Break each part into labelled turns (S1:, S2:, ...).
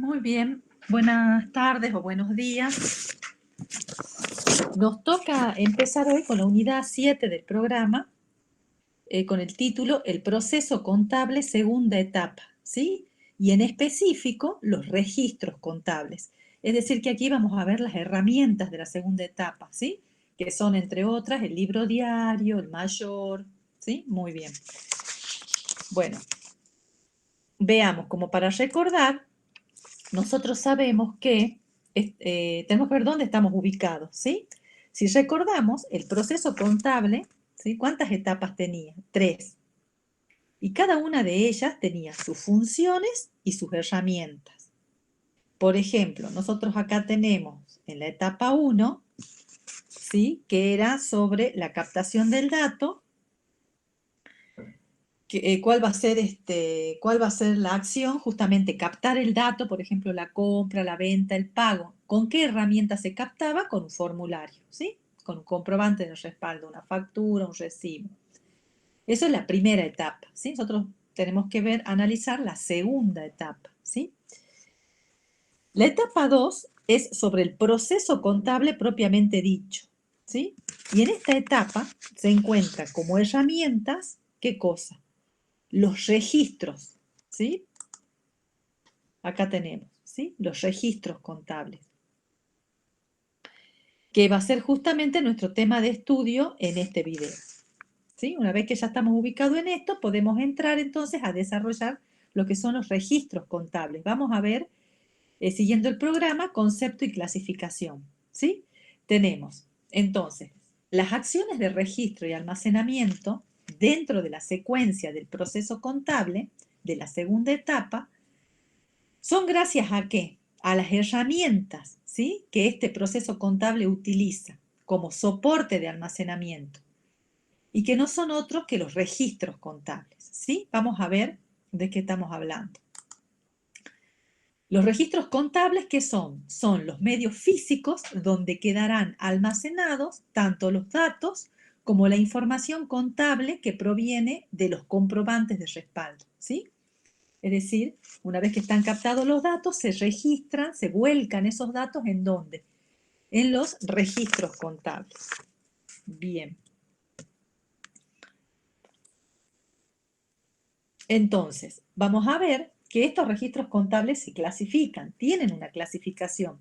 S1: Muy bien, buenas tardes o buenos días. Nos toca empezar hoy con la unidad 7 del programa, con el título El proceso contable segunda etapa, ¿sí? Y en específico, los registros contables. Es decir, que aquí vamos a ver las herramientas de la segunda etapa, ¿sí? Que son, entre otras, el libro diario, el mayor, ¿sí? Muy bien. Bueno, veamos, como para recordar, nosotros sabemos que tenemos que ver dónde estamos ubicados, ¿sí? Si recordamos, el proceso contable, ¿sí? ¿Cuántas etapas tenía? 3. Y cada una de ellas tenía sus funciones y sus herramientas. Por ejemplo, nosotros acá tenemos en la etapa 1, ¿sí? Que era sobre la captación del dato, cuál va a ser la acción, justamente captar el dato, por ejemplo, la compra, la venta, el pago. ¿Con qué herramienta se captaba? Con un formulario, ¿sí? Con un comprobante de respaldo, una factura, un recibo. Eso es la primera etapa, ¿sí? Nosotros tenemos que analizar la segunda etapa, ¿sí? La etapa 2 es sobre el proceso contable propiamente dicho, ¿sí? Y en esta etapa se encuentra como herramientas, ¿qué cosa? Los registros, ¿sí? Acá tenemos, ¿sí? Los registros contables, que va a ser justamente nuestro tema de estudio en este video, ¿sí? Una vez que ya estamos ubicados en esto, podemos entrar entonces a desarrollar lo que son los registros contables. Vamos a ver, siguiendo el programa, concepto y clasificación, ¿sí? Tenemos, entonces, las acciones de registro y almacenamiento dentro de la secuencia del proceso contable de la segunda etapa. ¿Son gracias a qué? A las herramientas, ¿sí? Que este proceso contable utiliza como soporte de almacenamiento y que no son otros que los registros contables, ¿sí? Vamos a ver de qué estamos hablando. Los registros contables, ¿qué son? Son los medios físicos donde quedarán almacenados tanto los datos como la información contable que proviene de los comprobantes de respaldo, ¿sí? Es decir, una vez que están captados los datos, se registran, se vuelcan esos datos ¿en dónde? En los registros contables. Bien. Entonces, vamos a ver que estos registros contables se clasifican, tienen una clasificación.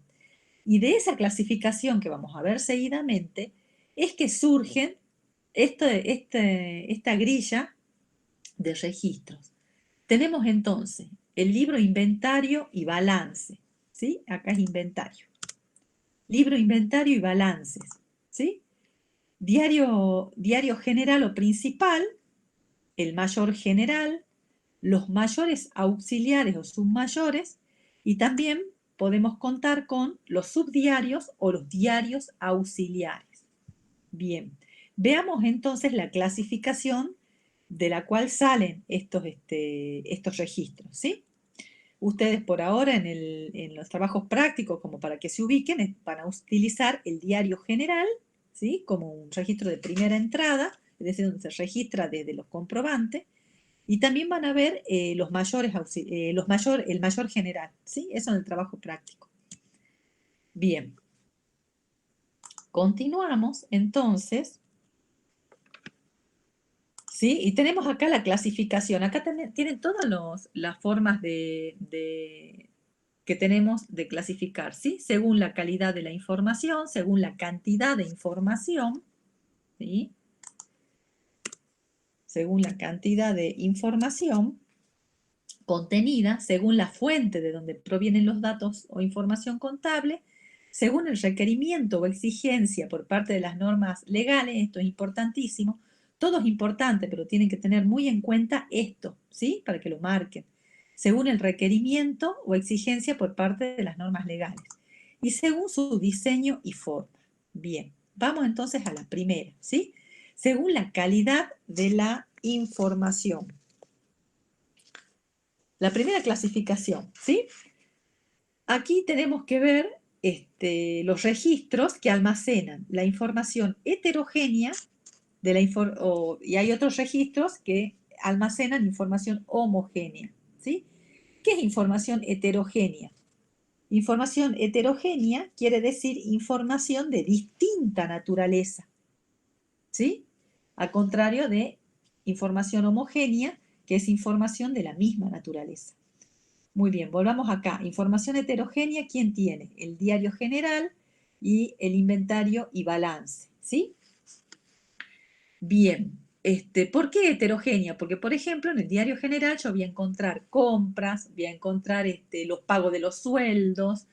S1: Y de esa clasificación que vamos a ver seguidamente, es que surgen esta grilla de registros. Tenemos entonces el libro inventario y balance, ¿sí? Acá es inventario. Libro, inventario y balances, ¿sí? Diario general o principal, el mayor general, los mayores auxiliares o submayores, y también podemos contar con los subdiarios o los diarios auxiliares. Bien, veamos entonces la clasificación de la cual salen estos registros, ¿sí? Ustedes por ahora en los trabajos prácticos, como para que se ubiquen, van a utilizar el diario general, ¿sí? Como un registro de primera entrada, es decir, donde se registra desde los comprobantes, y también van a ver el mayor general, ¿sí? Eso en el trabajo práctico. Bien, continuamos entonces, ¿sí? Y tenemos acá la clasificación. Acá tienen todas las formas que tenemos de clasificar, ¿sí? Según la calidad de la información, según la cantidad de información, ¿sí? Según la cantidad de información contenida, según la fuente de donde provienen los datos o información contable, según el requerimiento o exigencia por parte de las normas legales, esto es importantísimo, todo es importante, pero tienen que tener muy en cuenta esto, ¿sí? Para que lo marquen. Según el requerimiento o exigencia por parte de las normas legales y según su diseño y forma. Bien, vamos entonces a la primera, ¿sí? Según la calidad de la información. La primera clasificación, ¿sí? Aquí tenemos que ver los registros que almacenan la información heterogénea y hay otros registros que almacenan información homogénea, ¿sí? ¿Qué es información heterogénea? Información heterogénea quiere decir información de distinta naturaleza, ¿sí? Al contrario de información homogénea, que es información de la misma naturaleza. Muy bien, volvamos acá. Información heterogénea, ¿quién tiene? El diario general y el inventario y balance, ¿sí? Bien, ¿por qué heterogénea? Porque, por ejemplo, en el diario general yo voy a encontrar compras, voy a encontrar los pagos de los sueldos,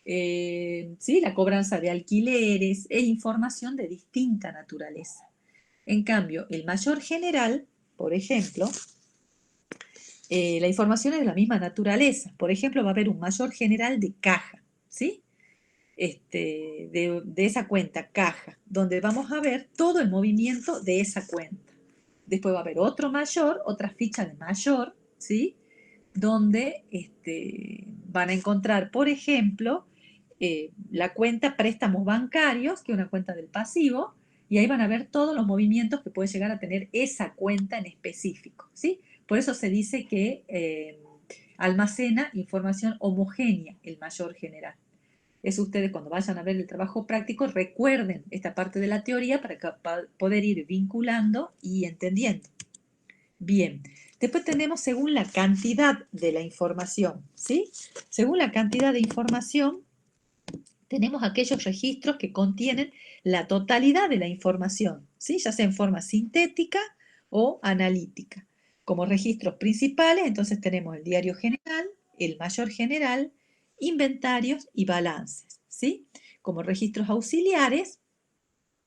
S1: ¿sí? La cobranza de alquileres, es información de distinta naturaleza. En cambio, el mayor general, por ejemplo, la información es de la misma naturaleza. Por ejemplo, va a haber un mayor general de caja, ¿sí? De esa cuenta, caja, donde vamos a ver todo el movimiento de esa cuenta. Después va a haber otro mayor, otra ficha de mayor, ¿sí? Donde van a encontrar, por ejemplo, la cuenta préstamos bancarios, que es una cuenta del pasivo, y ahí van a ver todos los movimientos que puede llegar a tener esa cuenta en específico, ¿sí? Por eso se dice que almacena información homogénea el mayor general. Es ustedes cuando vayan a ver el trabajo práctico, recuerden esta parte de la teoría para poder ir vinculando y entendiendo. Bien, después tenemos según la cantidad de la información, ¿sí? Según la cantidad de información, tenemos aquellos registros que contienen la totalidad de la información, ¿sí? Ya sea en forma sintética o analítica. Como registros principales, entonces tenemos el diario general, el mayor general, inventarios y balances, ¿sí? Como registros auxiliares,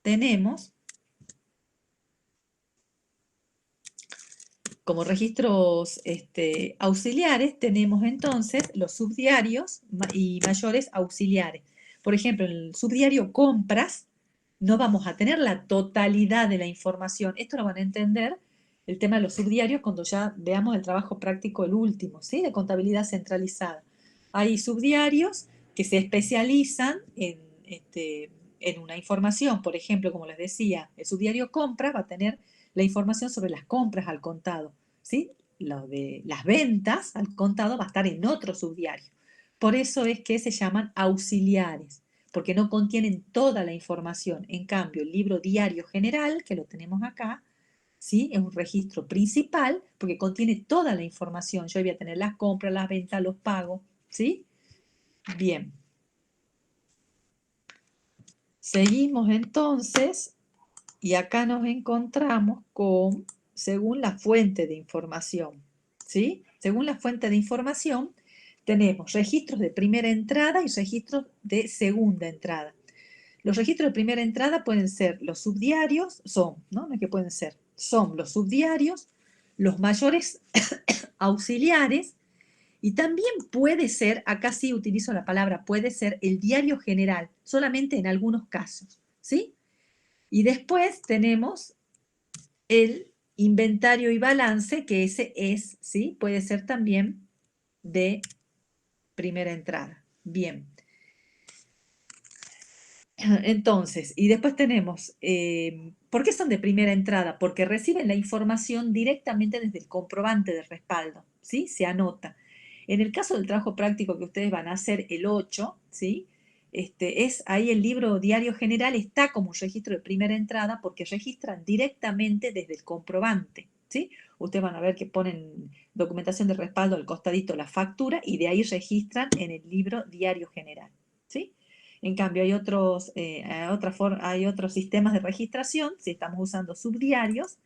S1: tenemos como registros auxiliares tenemos entonces los subdiarios y mayores auxiliares. Por ejemplo, en el subdiario compras no vamos a tener la totalidad de la información. Esto lo van a entender el tema de los subdiarios cuando ya veamos el trabajo práctico, el último, ¿sí? De contabilidad centralizada. Hay subdiarios que se especializan en una información. Por ejemplo, como les decía, el subdiario compras va a tener la información sobre las compras al contado, ¿sí? Lo de las ventas al contado va a estar en otro subdiario. Por eso es que se llaman auxiliares, porque no contienen toda la información. En cambio, el libro diario general, que lo tenemos acá, ¿sí? Es un registro principal porque contiene toda la información. Yo voy a tener las compras, las ventas, los pagos, ¿sí? Bien. Seguimos entonces y acá nos encontramos con, según la fuente de información, ¿sí? Según la fuente de información, tenemos registros de primera entrada y registros de segunda entrada. Los registros de primera entrada pueden ser los subdiarios, no es que pueden ser, son los subdiarios, los mayores auxiliares, y también puede ser, acá sí utilizo la palabra, puede ser el diario general, solamente en algunos casos, ¿sí? Y después tenemos el inventario y balance, que ese es, ¿sí? Puede ser también de primera entrada. Bien. Entonces, y después tenemos, ¿por qué son de primera entrada? Porque reciben la información directamente desde el comprobante de respaldo, ¿sí? Se anota. En el caso del trabajo práctico que ustedes van a hacer el 8, ¿sí? Es ahí el libro diario general está como un registro de primera entrada porque registran directamente desde el comprobante, ¿sí? Ustedes van a ver que ponen documentación de respaldo al costadito la factura y de ahí registran en el libro diario general, ¿sí? En cambio, hay otros sistemas de registración, si estamos usando subdiarios.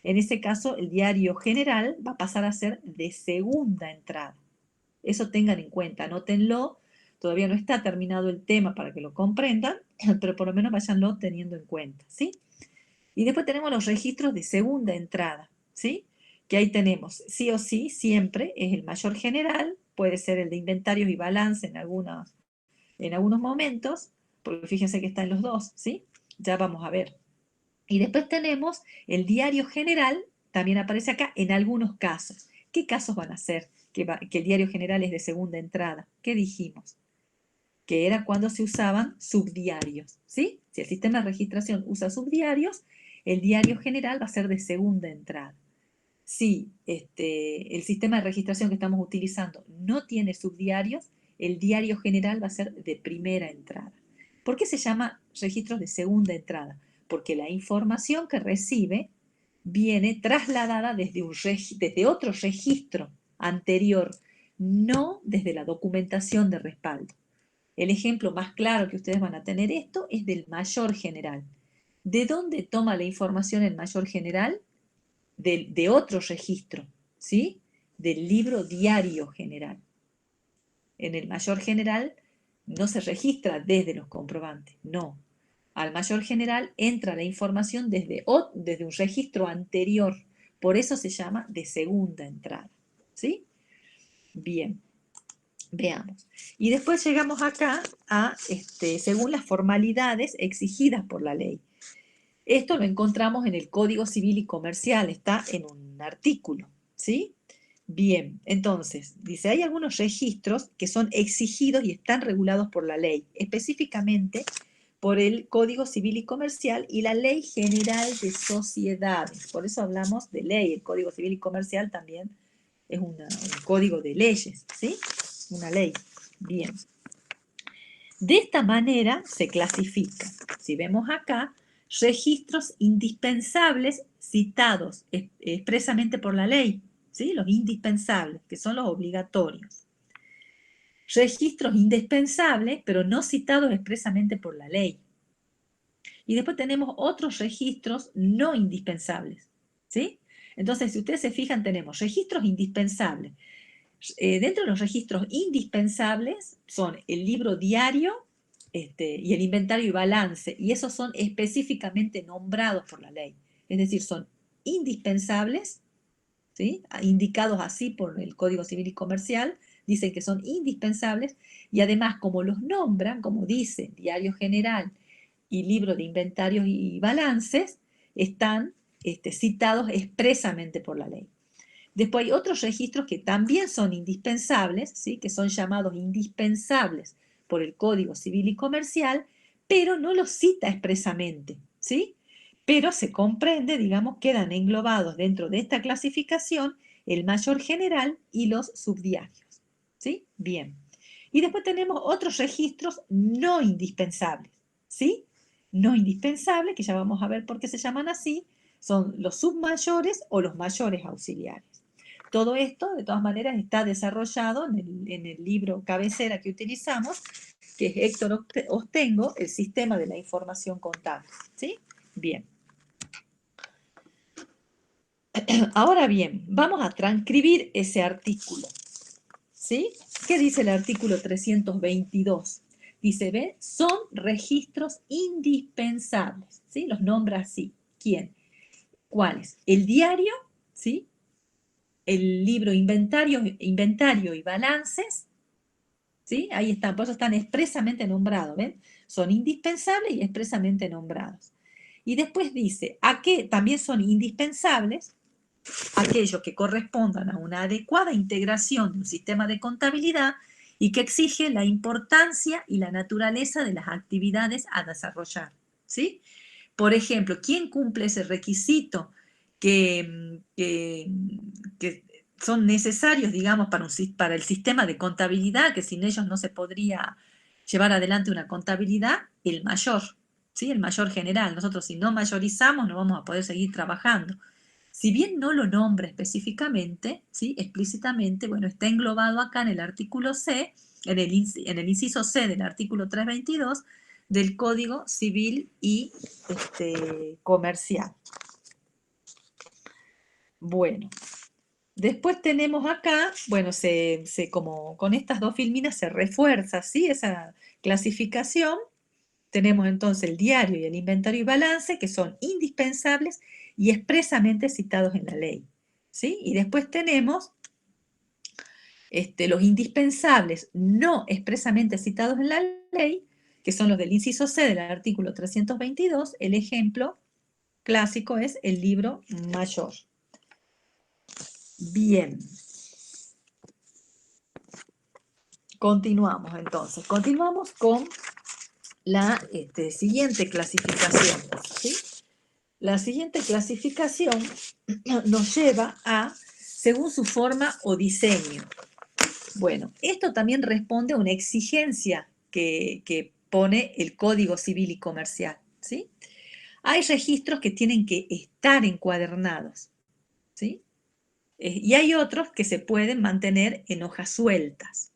S1: En ese caso, el diario general va a pasar a ser de segunda entrada. Eso tengan en cuenta, anótenlo. Todavía no está terminado el tema para que lo comprendan, pero por lo menos váyanlo teniendo en cuenta, ¿sí? Y después tenemos los registros de segunda entrada, ¿sí? Que ahí tenemos, sí o sí, siempre es el mayor general, puede ser el de inventarios y balance en algunos momentos, porque fíjense que está en los dos, ¿sí? Ya vamos a ver. Y después tenemos el diario general, también aparece acá en algunos casos. ¿Qué casos van a ser que el diario general es de segunda entrada? ¿Qué dijimos? Que era cuando se usaban subdiarios, ¿sí? Si el sistema de registración usa subdiarios, el diario general va a ser de segunda entrada. Si el sistema de registración que estamos utilizando no tiene subdiarios, el diario general va a ser de primera entrada. ¿Por qué se llama registros de segunda entrada? Porque la información que recibe viene trasladada desde otro registro anterior, no desde la documentación de respaldo. El ejemplo más claro que ustedes van a tener esto es del mayor general. ¿De dónde toma la información el mayor general? De otro registro, ¿sí? Del libro diario general. En el mayor general no se registra desde los comprobantes, no. Al mayor general entra la información desde un registro anterior, por eso se llama de segunda entrada, ¿sí? Bien, veamos. Y después llegamos acá a, según las formalidades exigidas por la ley. Esto lo encontramos en el Código Civil y Comercial, está en un artículo, ¿sí? Bien, entonces, dice, hay algunos registros que son exigidos y están regulados por la ley, específicamente por el Código Civil y Comercial y la Ley General de Sociedades. Por eso hablamos de ley. El Código Civil y Comercial también es un código de leyes, ¿sí? Una ley. Bien. De esta manera se clasifica. Si vemos acá, registros indispensables citados expresamente por la ley, ¿sí? Los indispensables, que son los obligatorios. Registros indispensables, pero no citados expresamente por la ley. Y después tenemos otros registros no indispensables, ¿sí? Entonces, si ustedes se fijan, tenemos registros indispensables. Dentro de los registros indispensables son el libro diario y el inventario y balance, y esos son específicamente nombrados por la ley. Es decir, son indispensables, ¿sí? Indicados así por el Código Civil y Comercial, dicen que son indispensables, y además como los nombran, como dice diario general y libro de inventarios y balances, están citados expresamente por la ley. Después hay otros registros que también son indispensables, ¿sí? Que son llamados indispensables por el Código Civil y Comercial, pero no los cita expresamente, ¿sí? Pero se comprende, digamos, quedan englobados dentro de esta clasificación el mayor general y los subdiarios, ¿sí? Bien. Y después tenemos otros registros no indispensables, ¿sí? No indispensables, que ya vamos a ver por qué se llaman así, son los submayores o los mayores auxiliares. Todo esto, de todas maneras, está desarrollado en el libro cabecera que utilizamos, que es Héctor Ostengo, el sistema de la información contable, ¿sí? Bien. Ahora bien, vamos a transcribir ese artículo, ¿sí? ¿Qué dice el artículo 322? Dice, ¿ve? Son registros indispensables, ¿sí? Los nombra así. ¿Quién? ¿Cuáles? El diario, ¿sí? El libro inventario y balances, ¿sí? Ahí están, por eso están expresamente nombrados, ¿ven? Son indispensables y expresamente nombrados. Y después dice, ¿a qué también son indispensables? Aquellos que correspondan a una adecuada integración de un sistema de contabilidad y que exige la importancia y la naturaleza de las actividades a desarrollar, ¿sí? Por ejemplo, ¿quién cumple ese requisito que son necesarios, digamos, para el sistema de contabilidad, que sin ellos no se podría llevar adelante una contabilidad? El mayor, ¿sí? El mayor general. Nosotros, si no mayorizamos, no vamos a poder seguir trabajando. Si bien no lo nombra específicamente, ¿sí? Explícitamente, bueno, está englobado acá en el artículo C, en el inciso C del artículo 322 del Código Civil y Comercial. Bueno, después tenemos acá, bueno, como con estas dos filminas se refuerza, ¿sí? Esa clasificación. Tenemos entonces el diario y el inventario y balance, que son indispensables y expresamente citados en la ley, ¿sí? Y después tenemos los indispensables no expresamente citados en la ley, que son los del inciso C del artículo 322. El ejemplo clásico es el libro mayor. Bien. Continuamos entonces. Continuamos con la siguiente clasificación, ¿sí? La siguiente clasificación nos lleva a, según su forma o diseño. Bueno, esto también responde a una exigencia que pone el Código Civil y Comercial, ¿sí? Hay registros que tienen que estar encuadernados, ¿sí? Y hay otros que se pueden mantener en hojas sueltas.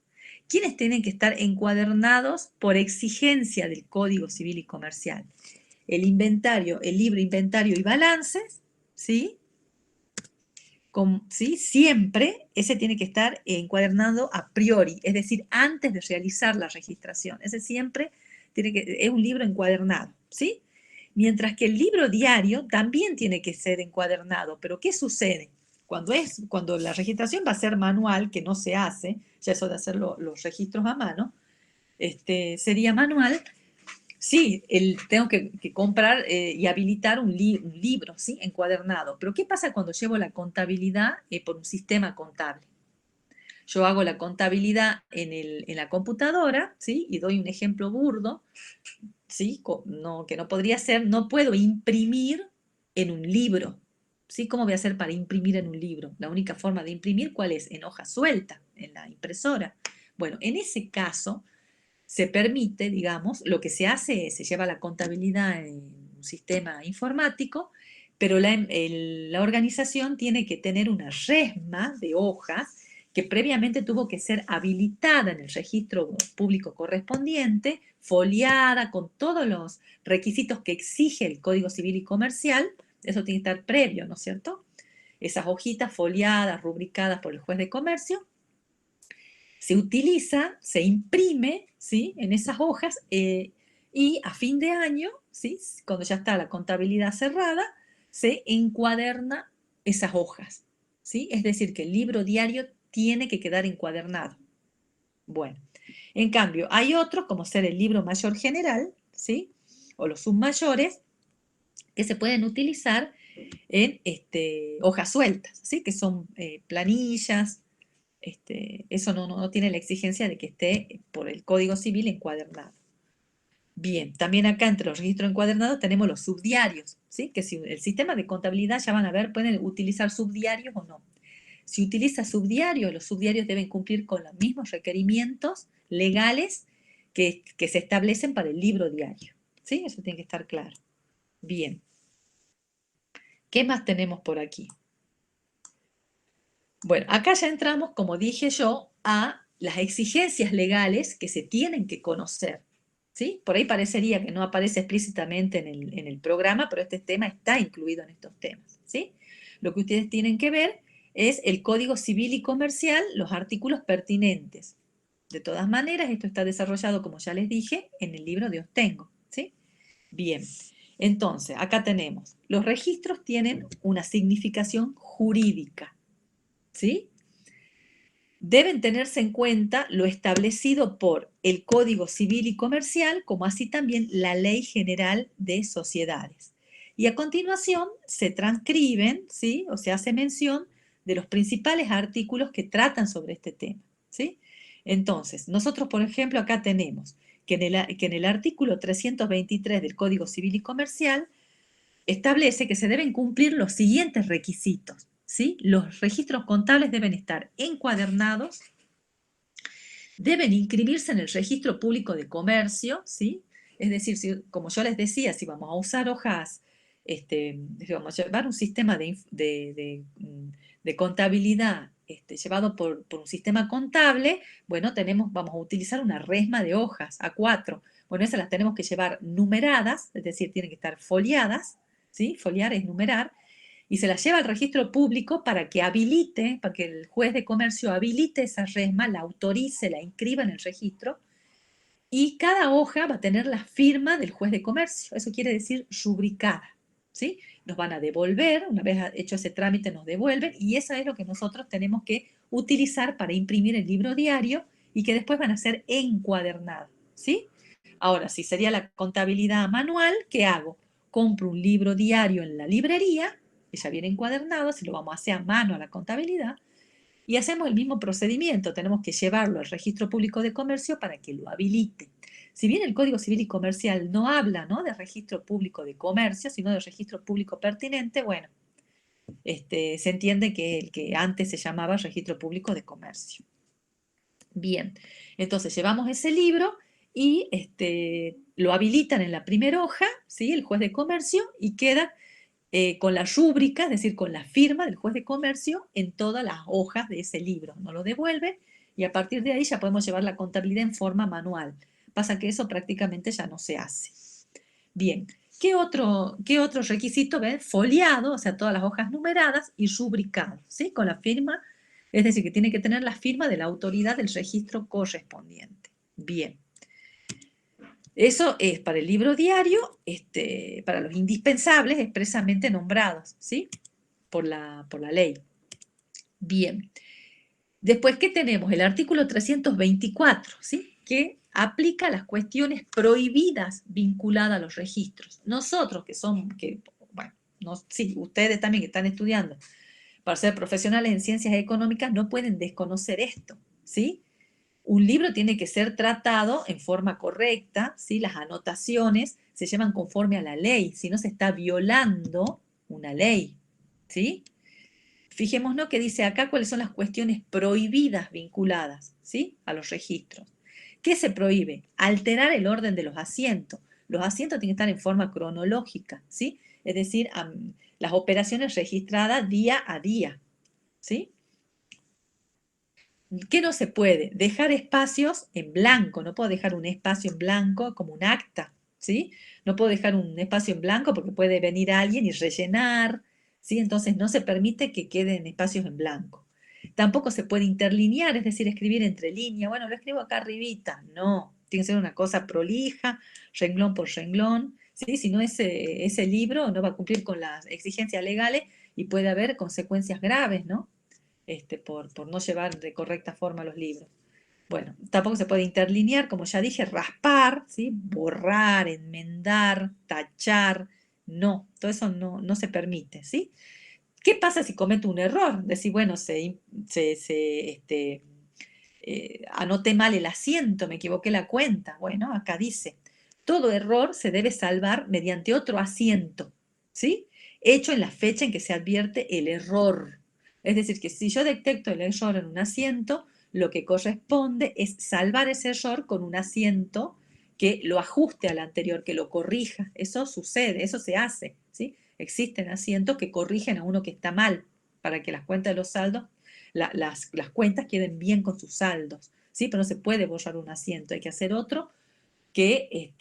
S1: ¿Quiénes tienen que estar encuadernados por exigencia del Código Civil y Comercial? El inventario, el libro inventario y balances, ¿sí? ¿Sí? Siempre ese tiene que estar encuadernado a priori, es decir, antes de realizar la registración. Ese siempre es un libro encuadernado, ¿sí? Mientras que el libro diario también tiene que ser encuadernado. Pero ¿qué sucede? Cuando la registración va a ser manual, que no se hace, ya eso de hacer los registros a mano, sería manual. Sí, tengo que comprar y habilitar un libro, ¿sí? Encuadernado. Pero ¿qué pasa cuando llevo la contabilidad por un sistema contable? Yo hago la contabilidad en la computadora, ¿sí? Y doy un ejemplo burdo, ¿sí? Que no podría ser, no puedo imprimir en un libro, ¿sí? ¿Cómo voy a hacer para imprimir en un libro? La única forma de imprimir, ¿cuál es? En hoja suelta, en la impresora. Bueno, en ese caso se permite, digamos, lo que se hace es, se lleva la contabilidad en un sistema informático, pero la organización tiene que tener una resma de hojas que previamente tuvo que ser habilitada en el registro público correspondiente, foliada con todos los requisitos que exige el Código Civil y Comercial. Eso tiene que estar previo, ¿no es cierto? Esas hojitas foliadas, rubricadas por el juez de comercio, se utiliza, se imprime, ¿sí? En esas hojas y a fin de año, ¿sí? Cuando ya está la contabilidad cerrada, se encuaderna esas hojas, ¿sí? Es decir, que el libro diario tiene que quedar encuadernado. Bueno, en cambio, hay otros, como ser el libro mayor general, ¿sí? O los submayores, que se pueden utilizar en hojas sueltas, ¿sí? Que son planillas. Eso no tiene la exigencia de que esté por el Código Civil encuadernado. Bien, también acá entre los registros encuadernados tenemos los subdiarios, ¿sí? Que si el sistema de contabilidad ya van a ver, pueden utilizar subdiarios o no. Si utiliza subdiarios, los subdiarios deben cumplir con los mismos requerimientos legales que se establecen para el libro diario, ¿sí? Eso tiene que estar claro. Bien, ¿qué más tenemos por aquí? Bueno, acá ya entramos, como dije yo, a las exigencias legales que se tienen que conocer, ¿sí? Por ahí parecería que no aparece explícitamente en el programa, pero este tema está incluido en estos temas, ¿sí? Lo que ustedes tienen que ver es el Código Civil y Comercial, los artículos pertinentes. De todas maneras, esto está desarrollado, como ya les dije, en el libro de Ostengo, ¿sí? Bien, entonces, acá tenemos, los registros tienen una significación jurídica, ¿sí? Deben tenerse en cuenta lo establecido por el Código Civil y Comercial, como así también la Ley General de Sociedades. Y a continuación se transcriben, ¿sí? O se hace mención de los principales artículos que tratan sobre este tema, ¿sí? Entonces, nosotros, por ejemplo, acá tenemos que en el artículo 323 del Código Civil y Comercial establece que se deben cumplir los siguientes requisitos, ¿sí? Los registros contables deben estar encuadernados, deben inscribirse en el registro público de comercio, ¿sí? Es decir, como yo les decía, si vamos a usar hojas, si vamos a llevar un sistema de contabilidad llevado por un sistema contable, bueno, vamos a utilizar una resma de hojas A4. Bueno, esas las tenemos que llevar numeradas, es decir, tienen que estar foliadas, ¿sí? Foliar es numerar, y se la lleva al registro público para que habilite, para que el juez de comercio habilite esa resma, la autorice, la inscriba en el registro, y cada hoja va a tener la firma del juez de comercio. Eso quiere decir rubricada, ¿sí? Nos van a devolver, una vez hecho ese trámite nos devuelven, y eso es lo que nosotros tenemos que utilizar para imprimir el libro diario y que después van a ser encuadernados, ¿sí? Ahora, si sería la contabilidad manual, ¿qué hago? Compro un libro diario en la librería, que ya viene encuadernado, si lo vamos a hacer a mano a la contabilidad, y hacemos el mismo procedimiento, tenemos que llevarlo al registro público de comercio para que lo habilite. Si bien el Código Civil y Comercial no habla, ¿no?, de registro público de comercio, sino de registro público pertinente, bueno, se entiende que el que antes se llamaba registro público de comercio. Bien, entonces llevamos ese libro y lo habilitan en la primera hoja, ¿sí? El juez de comercio, y queda con la rúbrica, es decir, con la firma del juez de comercio en todas las hojas de ese libro. Nos lo devuelve y a partir de ahí ya podemos llevar la contabilidad en forma manual. Pasa que eso prácticamente ya no se hace. Bien, ¿qué otro requisito ven? Foliado, o sea, todas las hojas numeradas y rubricado, ¿sí? Con la firma, es decir, que tiene que tener la firma de la autoridad del registro correspondiente. Bien. Eso es para el libro diario, para los indispensables expresamente nombrados, ¿sí? Por la ley. Bien. Después, ¿qué tenemos? El artículo 324, ¿sí? Que aplica las cuestiones prohibidas vinculadas a los registros. Nosotros bueno, sí, ustedes también que están estudiando para ser profesionales en ciencias económicas no pueden desconocer esto, ¿sí? Un libro tiene que ser tratado en forma correcta, ¿sí? Las anotaciones se llevan conforme a la ley, si no se está violando una ley, ¿sí? Fijémonos que dice acá cuáles son las cuestiones prohibidas vinculadas, ¿sí? A los registros. ¿Qué se prohíbe? Alterar el orden de los asientos. Los asientos tienen que estar en forma cronológica, ¿sí? Es decir, las operaciones registradas día a día, ¿sí? ¿Qué no se puede? Dejar espacios en blanco. No puedo dejar un espacio en blanco como un acta, ¿sí? No puedo dejar un espacio en blanco porque puede venir alguien y rellenar, ¿sí? Entonces no se permite que queden espacios en blanco. Tampoco se puede interlinear, es decir, escribir entre líneas. Bueno, lo escribo acá arribita. No, tiene que ser una cosa prolija, renglón por renglón, ¿sí? Si no, ese libro no va a cumplir con las exigencias legales y puede haber consecuencias graves, ¿no? Por no llevar de correcta forma los libros. Bueno, tampoco se puede interlinear, como ya dije, raspar, ¿sí? Borrar, enmendar, tachar, no, todo eso no se permite, ¿sí? ¿Qué pasa si cometo un error? Decir, bueno, anoté mal el asiento, me equivoqué la cuenta. Bueno, acá dice, todo error se debe salvar mediante otro asiento, ¿sí? Hecho en la fecha en que se advierte el error. Es decir, que si yo detecto el error en un asiento, lo que corresponde es salvar ese error con un asiento que lo ajuste al anterior, que lo corrija. Eso sucede, eso se hace, ¿sí? Existen asientos que corrigen a uno que está mal para que las cuentas de los saldos las cuentas queden bien con sus saldos, ¿sí? Pero no se puede borrar un asiento, hay que hacer otro que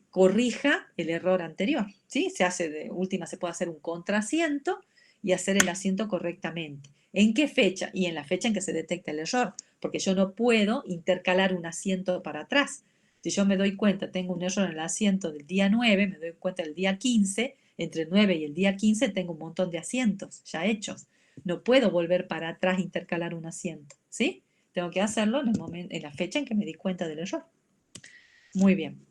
S1: corrija el error anterior, ¿sí? Se hace de última, se puede hacer un contraasiento y hacer el asiento correctamente. ¿En qué fecha? Y en la fecha en que se detecta el error, porque yo no puedo intercalar un asiento para atrás. Si yo me doy cuenta, tengo un error en el asiento del día 9, me doy cuenta del día 15, entre el 9 y el día 15 tengo un montón de asientos ya hechos. No puedo volver para atrás e intercalar un asiento, ¿sí? Tengo que hacerlo en la fecha en que me di cuenta del error. Muy bien.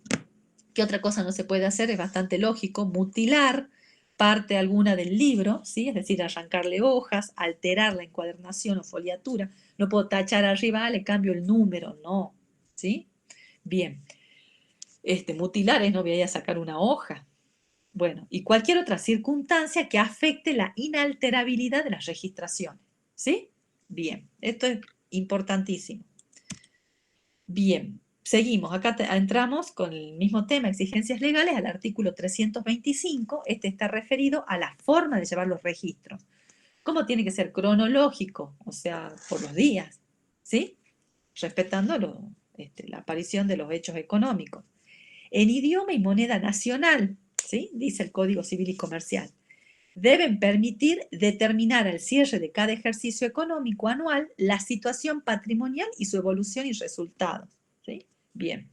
S1: ¿Qué otra cosa no se puede hacer? Es bastante lógico, mutilar parte alguna del libro, ¿sí? Es decir, arrancarle hojas, alterar la encuadernación o foliatura. No puedo tachar arriba, le cambio el número, no, ¿sí? Bien. Mutilar es no voy a sacar una hoja. Bueno, y cualquier otra circunstancia que afecte la inalterabilidad de las registraciones, ¿sí? Bien, esto es importantísimo. Bien, seguimos. Acá entramos con el mismo tema, exigencias legales, al artículo 325. Este está referido a la forma de llevar los registros. ¿Cómo tiene que ser? Cronológico, o sea, por los días, ¿sí? Respetando la aparición de los hechos económicos. En idioma y moneda nacional, ¿sí? Dice el Código Civil y Comercial. Deben permitir determinar al cierre de cada ejercicio económico anual la situación patrimonial y su evolución y resultados. ¿Sí? Bien.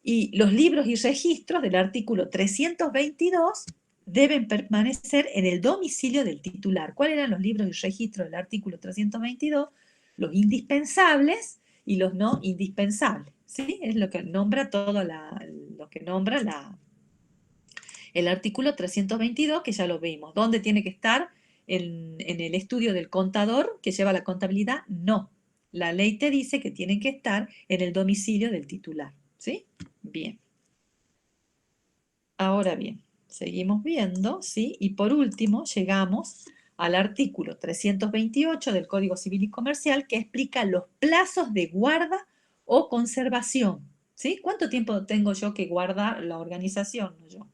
S1: Y los libros y registros del artículo 322 deben permanecer en el domicilio del titular. ¿Cuáles eran los libros y registros del artículo 322? Los indispensables y los no indispensables. ¿Sí? Es lo que nombra el artículo 322, que ya lo vimos. ¿Dónde tiene que estar? En el estudio del contador que lleva la contabilidad. No. La ley te dice que tienen que estar en el domicilio del titular. ¿Sí? Bien. Ahora bien, seguimos viendo, ¿sí? Y por último llegamos al artículo 328 del Código Civil y Comercial, que explica los plazos de guarda o conservación. ¿Sí? ¿Cuánto tiempo tengo yo que guardar la organización? No yo,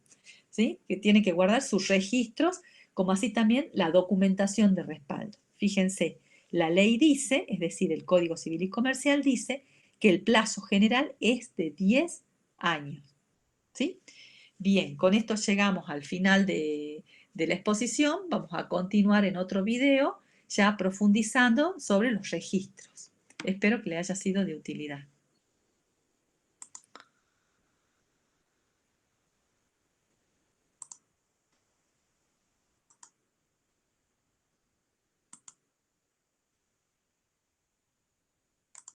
S1: ¿sí? Que tiene que guardar sus registros, como así también la documentación de respaldo. Fíjense, la ley dice, es decir, el Código Civil y Comercial dice que el plazo general es de 10 años. ¿Sí? Bien, con esto llegamos al final de la exposición. Vamos a continuar en otro video ya profundizando sobre los registros. Espero que le haya sido de utilidad.